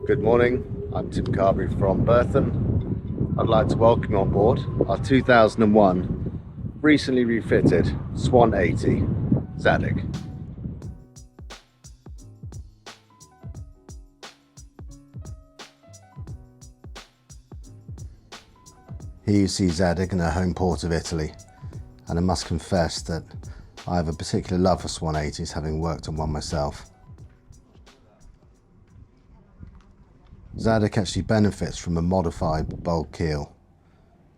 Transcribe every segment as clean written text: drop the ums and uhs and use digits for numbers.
Good morning, I'm Tim Carbury from Berthon. I'd like to welcome you on board our 2001 recently refitted Swan 80 ZADIG. Here you see ZADIG in her home port of Italy, and I must confess that I have a particular love for Swan 80s, having worked on one myself. ZADIG actually benefits from a modified bulk keel,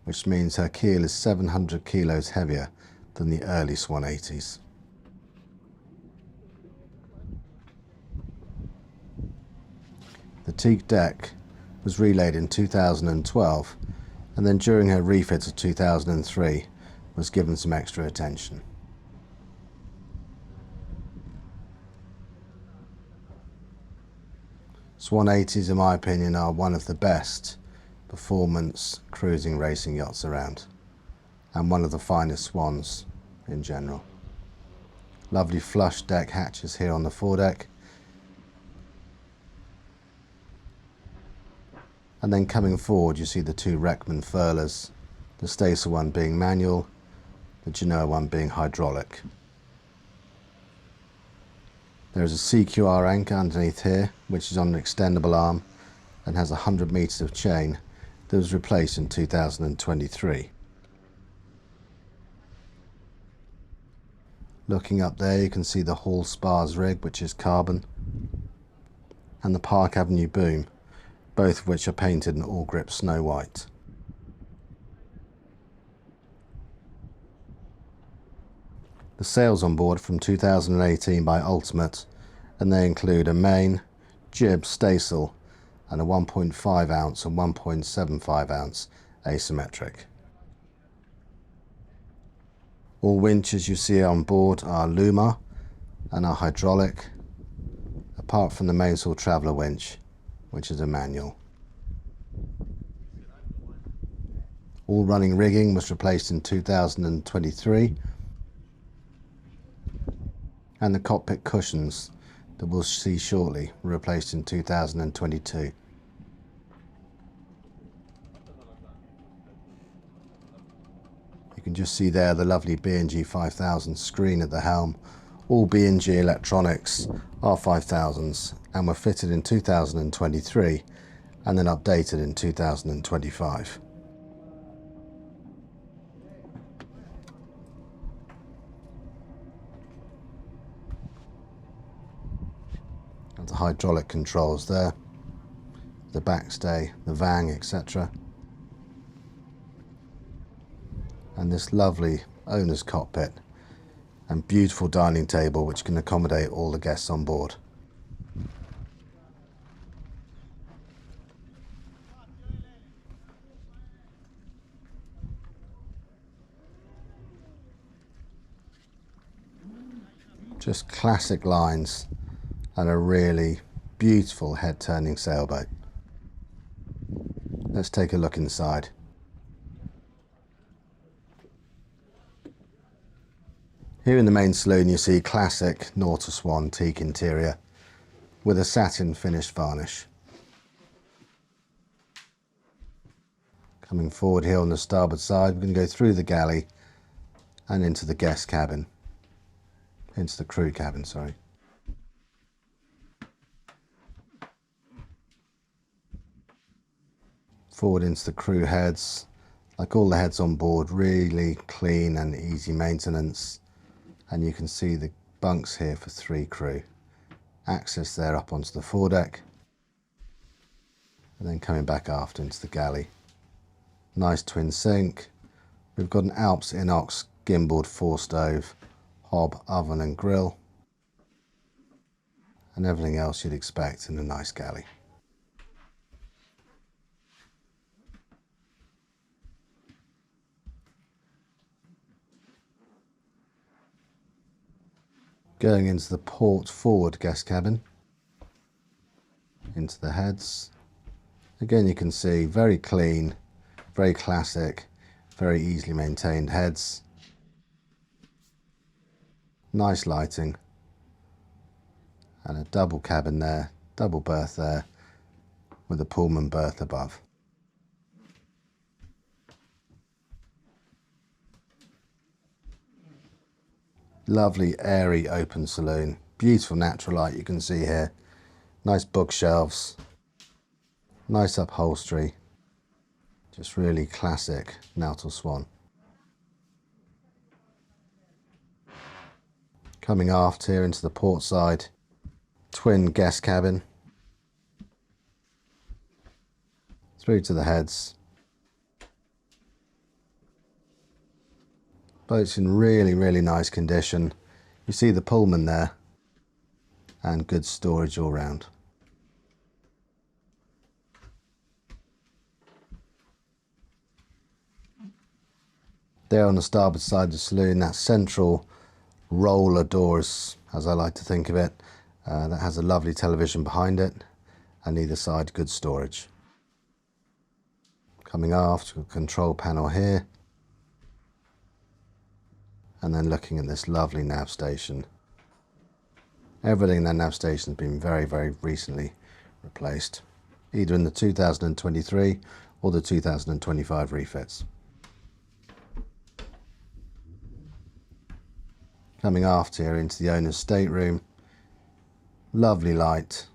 which means her keel is 700 kilos heavier than the early Swan 80s. The teak deck was relaid in 2012, and then during her refit of 2003 was given some extra attention. Swan 80s, in my opinion, are one of the best performance cruising racing yachts around, and one of the finest Swans in general. Lovely flush deck hatches here on the foredeck, and then coming forward you see the two Reckman furlers, the Stacer one being manual, the Genoa one being hydraulic. There is a CQR anchor underneath here, which is on an extendable arm and has 100 metres of chain that was replaced in 2023. Looking up there you can see the Hall spars rig, which is carbon, and the Park Avenue boom, both of which are painted in all grip snow white. The sails on board from 2018 by Ultimate, and they include a main, jib, staysail and a 1.5 ounce and 1.75 ounce asymmetric. All winches you see on board are Luma and are hydraulic, apart from the mainsail traveller winch, which is a manual. All running rigging was replaced in 2023, and the cockpit cushions that we'll see shortly were replaced in 2022. You can just see there the lovely B&G 5000 screen at the helm, all B&G electronics R5000s, and were fitted in 2023 and then updated in 2025. The hydraulic controls there, the backstay, the vang, etc. And this lovely owner's cockpit and beautiful dining table which can accommodate all the guests on board. Just classic lines and a really beautiful head-turning sailboat. Let's take a look inside. Here in the main saloon you see classic Nautor Swan teak interior with a satin finished varnish. Coming forward here on the starboard side, we're going to go through the galley and into the guest cabin, into the crew cabin, sorry. Forward into the crew heads. Like all the heads on board, really clean and easy maintenance, and you can see the bunks here for 3 crew. Access there up onto the foredeck, and then coming back aft into the galley. Nice twin sink. We've got an Alps inox gimbaled 4-stove hob, oven and grill, and everything else you'd expect in a nice galley. Going into the port forward guest cabin, into the heads. Again you can see very clean, very classic, very easily maintained heads. Nice lighting, and a double cabin there, double berth there, with a Pullman berth above. Lovely airy open saloon, beautiful natural light you can see here, nice bookshelves, nice upholstery, just really classic Nautor Swan. Coming aft here into the port side, twin guest cabin, through to the heads. Boat's in really nice condition. You see the Pullman there, and good storage all round. There on the starboard side of the saloon, that central roller doors, as I like to think of it, that has a lovely television behind it, and either side good storage. Coming aft, a control panel here, and then looking at this lovely nav station. Everything in that nav station has been very recently replaced, either in the 2023 or the 2025 refits. Coming aft here into the owner's stateroom, lovely light,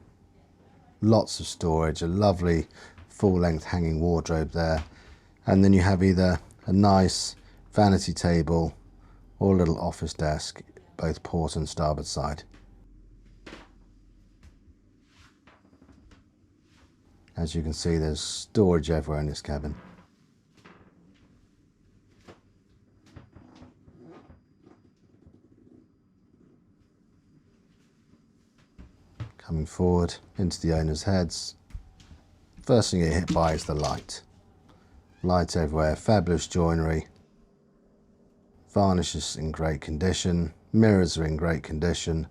lots of storage, a lovely full-length hanging wardrobe there, and then you have either a nice vanity table or a little office desk, both port and starboard side. As you can see, there's storage everywhere in this cabin. Coming forward into the owner's heads, first thing you hit by is the light. Lights everywhere, fabulous joinery, varnish is in great condition, mirrors are in great condition.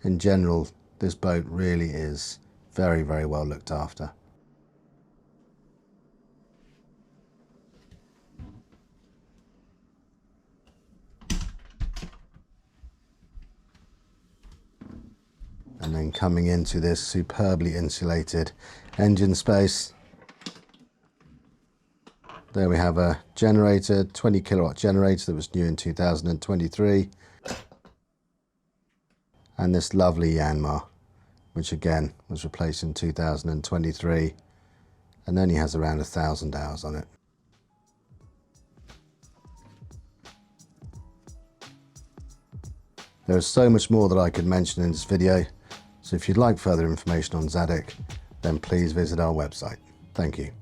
In general, this boat really is very well looked after. And then coming into this superbly insulated engine space, there we have a generator, 20 kilowatt generator that was new in 2023, and this lovely Yanmar, which again was replaced in 2023 and only has around 1,000 hours on it. There is so much more that I could mention in this video, so if you'd like further information on ZADIG, then please visit our website. Thank you.